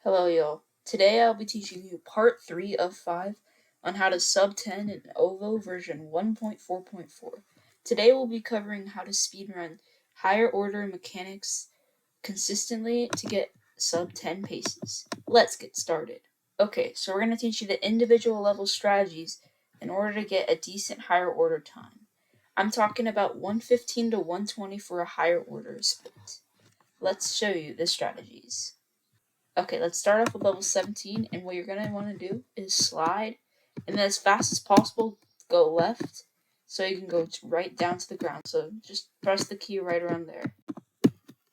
Hello y'all. Today I'll be teaching you part 3 of 5 on how to sub 10 in OVO version 1.4.4. Today we'll be covering how to speedrun higher order mechanics consistently to get sub 10 paces. Let's get started. Okay, so we're going to teach you the individual level strategies in order to get a decent higher order time. I'm talking about 115 to 120 for a higher order split. Let's show you the strategies. Okay, let's start off with level 17, and what you're going to want to do is slide, and then as fast as possible, go left, so you can go right down to the ground. So just press the key right around there.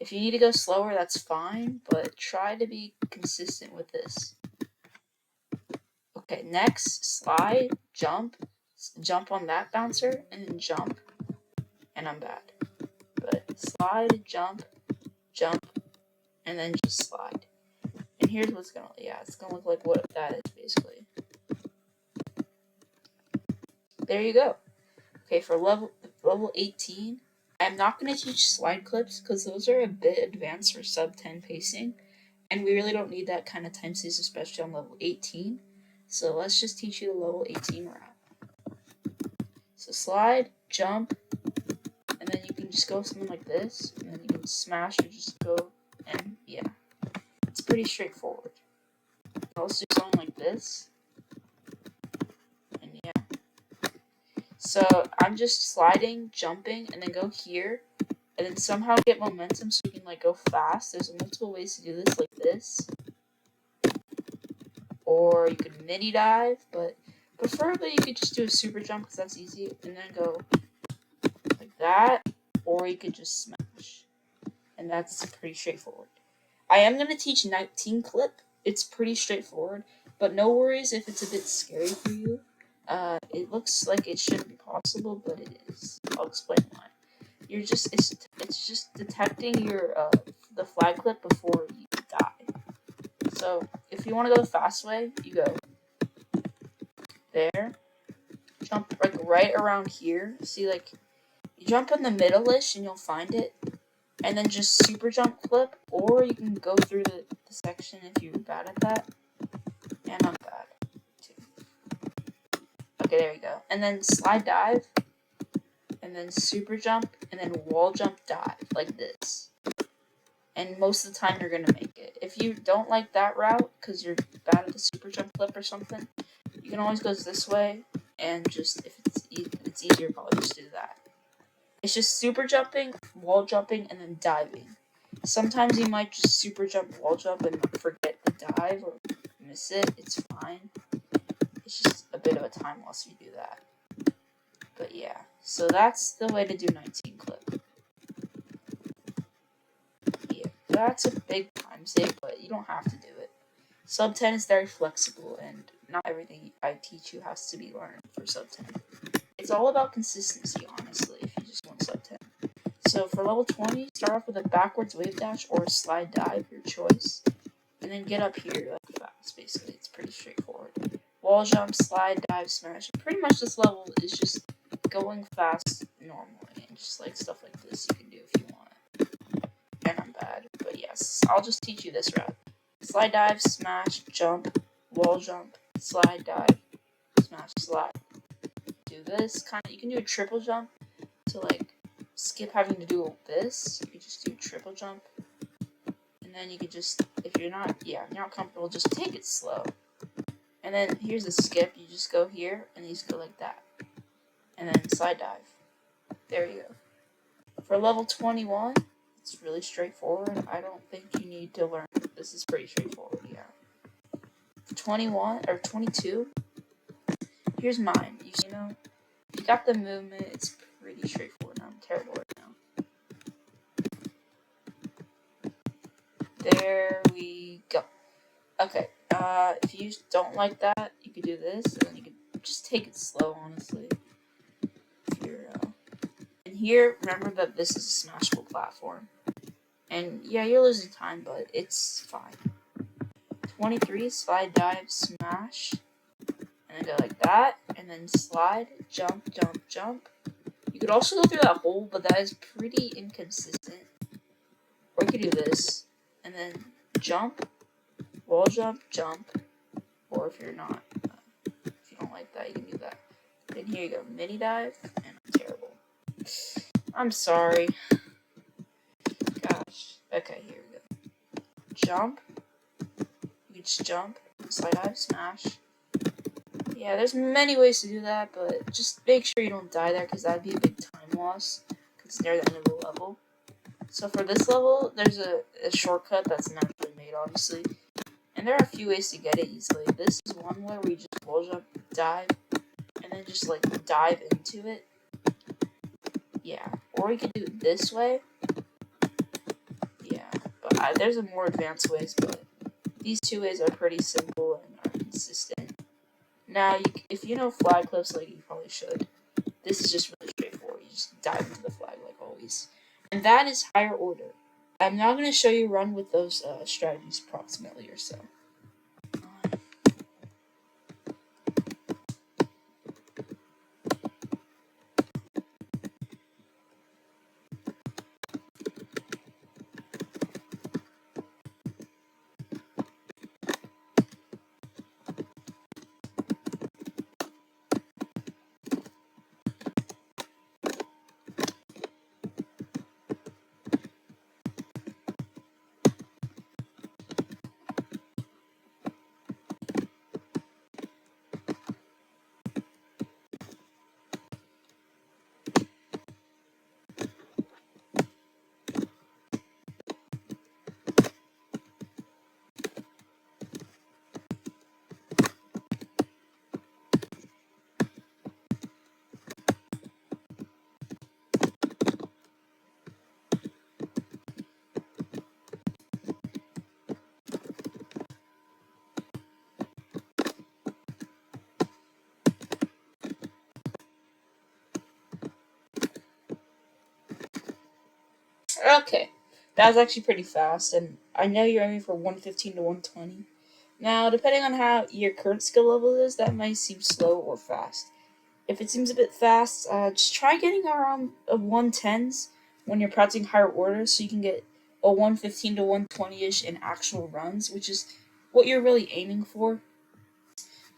If you need to go slower, that's fine, but try to be consistent with this. Okay, next, slide, jump on that bouncer, and then jump, and I'm bad. But slide, jump, and then just slide. And here's what's gonna, it's gonna look like what that is basically. There you go. Okay, for level 18, I'm not going to teach slide clips because those are a bit advanced for sub 10 pacing, and we really don't need that kind of time seize, especially on level 18. So let's just teach you the level 18 route. So slide, jump, and then you can just go something like this, and then you can smash or just go, and yeah, it's pretty straightforward. You can also do something like this, and yeah. So I'm just sliding, jumping, and then go here, and then somehow get momentum so you can like go fast. There's multiple ways to do this, like this, or you could mini dive, but preferably you could just do a super jump because that's easy, and then go like that, or you could just smash, and that's pretty straightforward. I am going to teach 19 clip. It's pretty straightforward, but no worries if it's a bit scary for you. It looks like it shouldn't be possible, but it is. I'll explain why. It's just detecting your the flag clip before you die. So if you want to go the fast way, you go there, jump like right around here. See, like you jump in the middle-ish and you'll find it, and then just super jump clip, or you can go through the section if you're bad at that. And I'm bad too. Okay, there you go. And then slide dive, and then super jump, and then wall jump dive like this. And most of the time you're going to make it. If you don't like that route because you're bad at the super jump clip or something, you can always go this way, and just if it's easier, probably just do that. It's just super jumping, wall jumping, and then diving. Sometimes you might just super jump, wall jump, and forget the dive or miss it. It's fine. It's just a bit of a time loss if you do that. But yeah, so that's the way to do 19 clip. Yeah, that's a big time save, but you don't have to do it. Sub 10 is very flexible, and not everything I teach you has to be learned for sub 10. It's all about consistency, honestly, if you just want sub 10. So for level 20, start off with a backwards wave dash or a slide dive, your choice, and then get up here like fast, basically. It's pretty straightforward. Wall jump, slide, dive, smash. Pretty much this level is just going fast normally, and just like stuff like this you can do if you want. And I'm bad, but yes, I'll just teach you this route. Slide dive, smash, jump, wall jump, slide dive, smash, slide. Do this kind of, you can do a triple jump to like skip having to do this. You can just do triple jump, and then you could just, if you're not comfortable, just take it slow. And then here's the skip. You just go here, and you just go like that, and then slide dive. There you go. For level 21, it's really straightforward. I don't think you need to learn. This is pretty straightforward, yeah. For 21 or 22, here's mine. You know, if you got the movement, it's pretty straightforward. I'm terrible right now. There we go. Okay, if you don't like that, you could do this, and then you could just take it slow, honestly. And here, remember that this is a smashable platform. And yeah, you're losing time, but it's fine. 23, slide, dive, smash, and then go like that, and then slide, jump, jump, jump. You could also go through that hole, but that is pretty inconsistent. Or you could do this, and then jump, wall jump, jump, or if you're not, if you don't like that, you can do that. Then here you go, mini dive, and I'm terrible. I'm sorry. Gosh. Okay, here we go. Jump. You can just jump, slide dive, smash. Yeah, there's many ways to do that, but just make sure you don't die there, because that'd be a big time loss, because it's near the end of the level. So for this level, there's a shortcut that's naturally made, obviously. And there are a few ways to get it easily. This is one where we just wall jump, dive, and then just like dive into it. Yeah, or we can do it this way. Yeah, but there's a more advanced ways, but these two ways are pretty simple and are consistent. Now, if you know flag clips like you probably should, this is just really straightforward. You just dive into the flag like always. And that is higher order. I'm now going to show you run with those strategies approximately or so. Okay, that was actually pretty fast, and I know you're aiming for 115 to 120. Now, depending on how your current skill level is, that might seem slow or fast. If it seems a bit fast, just try getting around 110s when you're practicing higher orders, so you can get a 115 to 120-ish in actual runs, which is what you're really aiming for.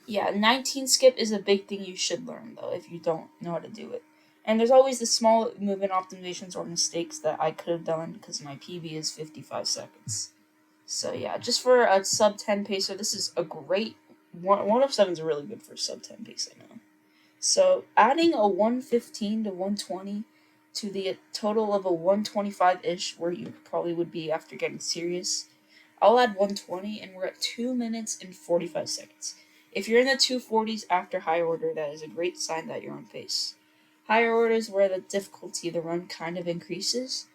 Yeah, 19 skip is a big thing you should learn, though, if you don't know how to do it. And there's always the small movement optimizations or mistakes that I could have done because my PB is 55 seconds. So yeah, just for a sub 10 pacer, this is a great one of seven's really good for sub 10 pace, I know. So adding a 115 to 120 to the total of a 125-ish, where you probably would be after getting serious, I'll add 120, and we're at 2 minutes and 45 seconds. If you're in the 240s after higher order, that is a great sign that you're on pace. Higher order is where the difficulty of the run kind of increases,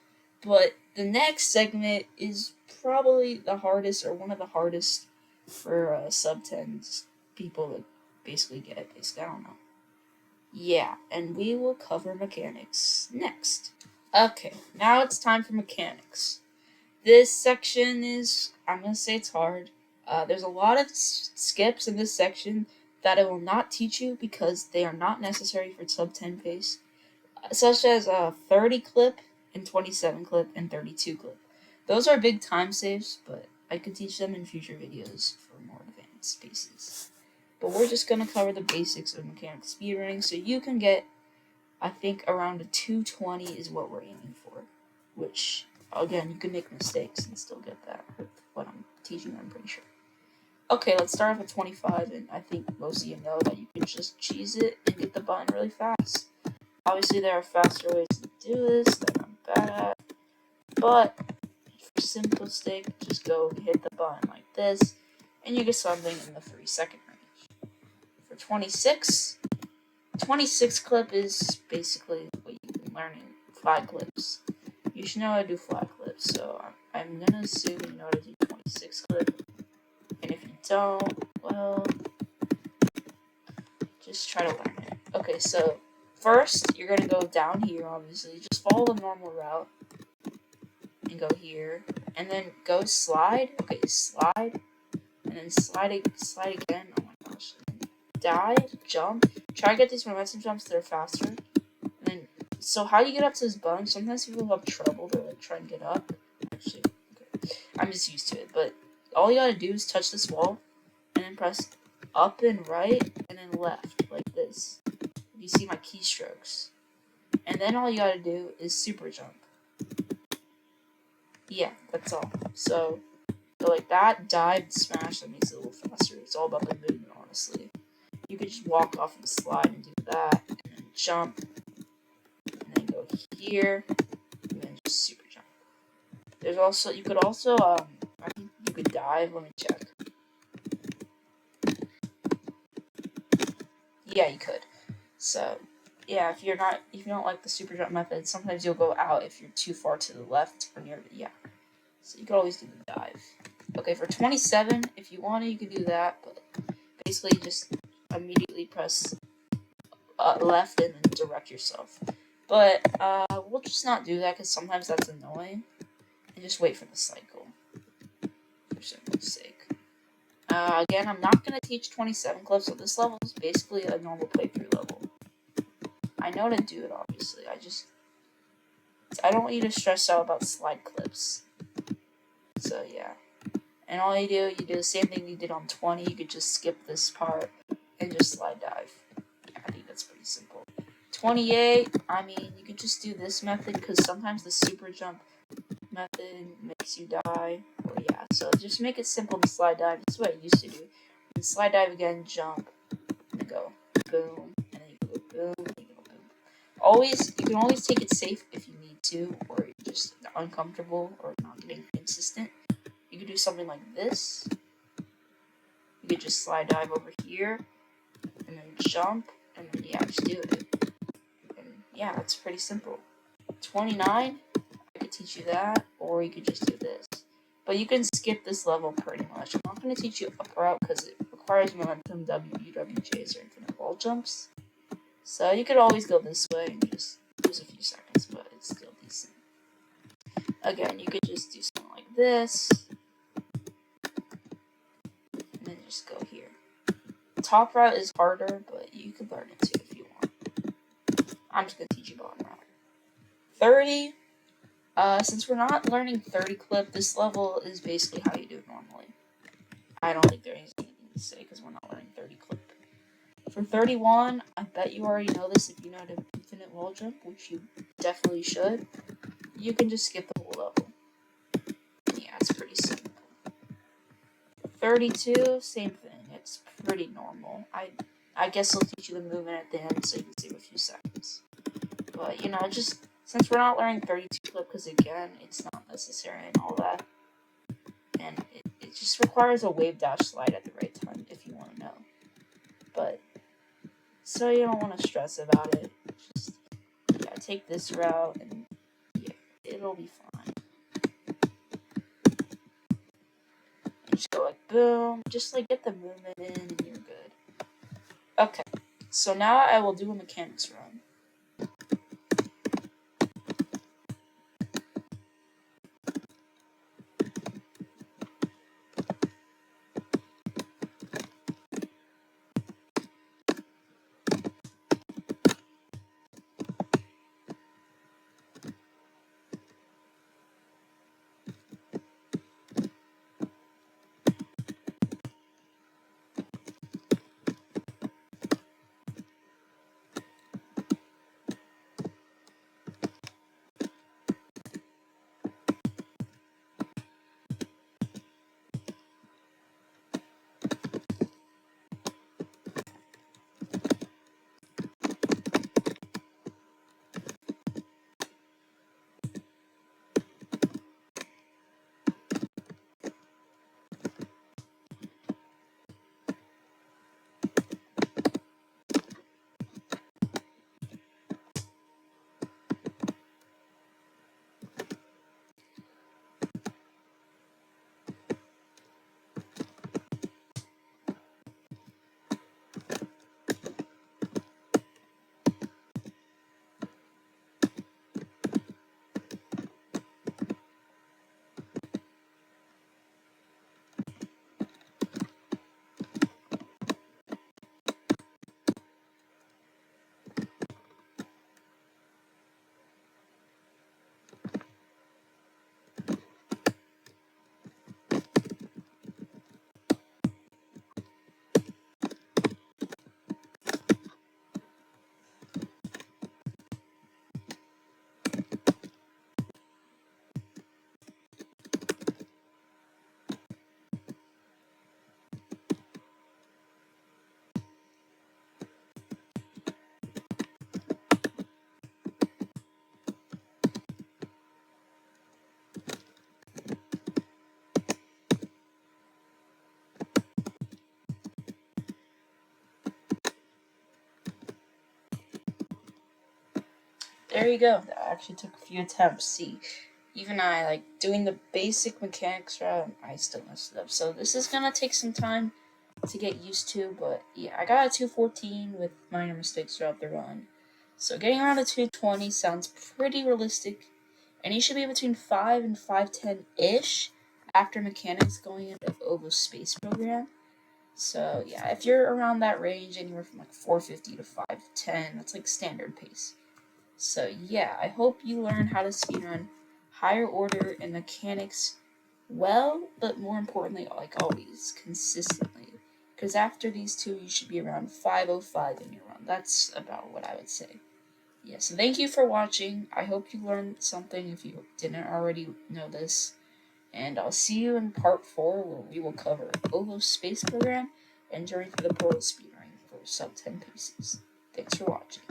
but the next segment is probably the hardest, or one of the hardest, for sub 10s people to basically get it. Basically, I don't know. Yeah, and we will cover mechanics next. Okay, now it's time for mechanics. This section is, I'm going to say it's hard. There's a lot of skips in this section that I will not teach you because they are not necessary for sub 10 pace, such as 30 clip and 27 clip and 32 clip. Those are big time saves, but I could teach them in future videos for more advanced paces. But we're just going to cover the basics of mechanical speedrunning so you can get, I think, around a 220 is what we're aiming for, which, again, you can make mistakes and still get that with what I'm teaching, I'm pretty sure. Okay, let's start off at 25, and I think most of you know that you can just cheese it and get the button really fast. Obviously, there are faster ways to do this that I'm bad at, but for simplistic, just go hit the button like this, and you get something in the 3-second range. For 26 clip is basically what you've been learning, flag clips. You should know how to do flag clips, so I'm gonna assume you know how to do 26 clip, and if you don't, well, just try to learn it. Okay, so first, you're gonna go down here, obviously, just follow the normal route, and go here, and then go slide, okay, slide, and then slide again, oh my gosh, dive, jump, try to get these momentum jumps that are faster, and then, so how do you get up to this button? Sometimes people have trouble to like try and get up, actually, okay. I'm just used to it, but all you gotta do is touch this wall, and then press up and right, and then left, like this. You see my keystrokes. And then all you gotta do is super jump. Yeah, that's all. So like that, dive, smash, that makes it a little faster. It's all about the movement, honestly. You could just walk off and slide and do that, and then jump, and then go here, and then just super jump. There's also, you could also, I think you could dive. Let me check. Yeah, you could. So, yeah, if you don't like the super jump method, sometimes you'll go out if you're too far to the left or near, yeah. So you could always do the dive. Okay, for 27, if you want to, you could do that, but basically just immediately press left and then direct yourself. But we'll just not do that because sometimes that's annoying. And just wait for the cycle, for simple sake. Again, I'm not going to teach 27 clips, so this level is basically a normal playthrough level. I know to do it, obviously. I don't want you to stress out about slide clips. So, yeah. And all you do the same thing you did on 20. You could just skip this part and just slide dive. I think that's pretty simple. 28, I mean, you could just do this method because sometimes the super jump method makes you die. Or yeah, so just make it simple and slide dive. This is what I used to do. And slide dive again, jump, and then go boom, and then you go boom, and then you go boom. You can always take it safe if you need to, or you're just uncomfortable or not getting consistent. You could do something like this. You could just slide dive over here, and then jump, and then yeah, just do it. And yeah, that's pretty simple. 29, I could teach you that, or you could just do this. But you can skip this level pretty much. I'm not going to teach you upper out because it requires momentum, WWJs, or infinite wall jumps. So you could always go this way and just lose a few seconds, but it's still decent. Again, you could just do something like this, and then just go here. Top route is harder, but you could learn it too if you want. I'm just going to teach you bottom route. 30. Since we're not learning 30 clip, this level is basically how you do it normally. I don't think there's anything to say because we're not learning 30 clip. For 31, I bet you already know this if you know how to infinite wall jump, which you definitely should. You can just skip the whole level. Yeah, it's pretty simple. 32, same thing. It's pretty normal. I guess I'll teach you the movement at the end so you can save a few seconds. But, you know, just since we're not learning 32 clip, because again, it's not necessary and all that. And it just requires a wave dash slide at the right time if you want to know. But, so you don't want to stress about it. Just, yeah, take this route and, yeah, it'll be fine. And just go like, boom. Just, like, get the movement in and you're good. Okay, so now I will do a mechanics run. there you go. That actually took a few attempts. See, even I, like, doing the basic mechanics route, I still messed it up. So this is gonna take some time to get used to, but yeah, I got a 214 with minor mistakes throughout the run. So getting around a 220 sounds pretty realistic, and you should be between 5 and 510-ish after mechanics going into Ovo's space program. So yeah, if you're around that range, anywhere from like 450 to 510, that's like standard pace. So yeah, I hope you learn how to speedrun higher order and mechanics well, but more importantly, like always, consistently. Because after these two, you should be around 505 in your run. That's about what I would say. Yeah, so thank you for watching. I hope you learned something if you didn't already know this. And I'll see you in part 4, where we will cover Ovo's space program and journey for the portal speedrunning for sub 10 pieces. Thanks for watching.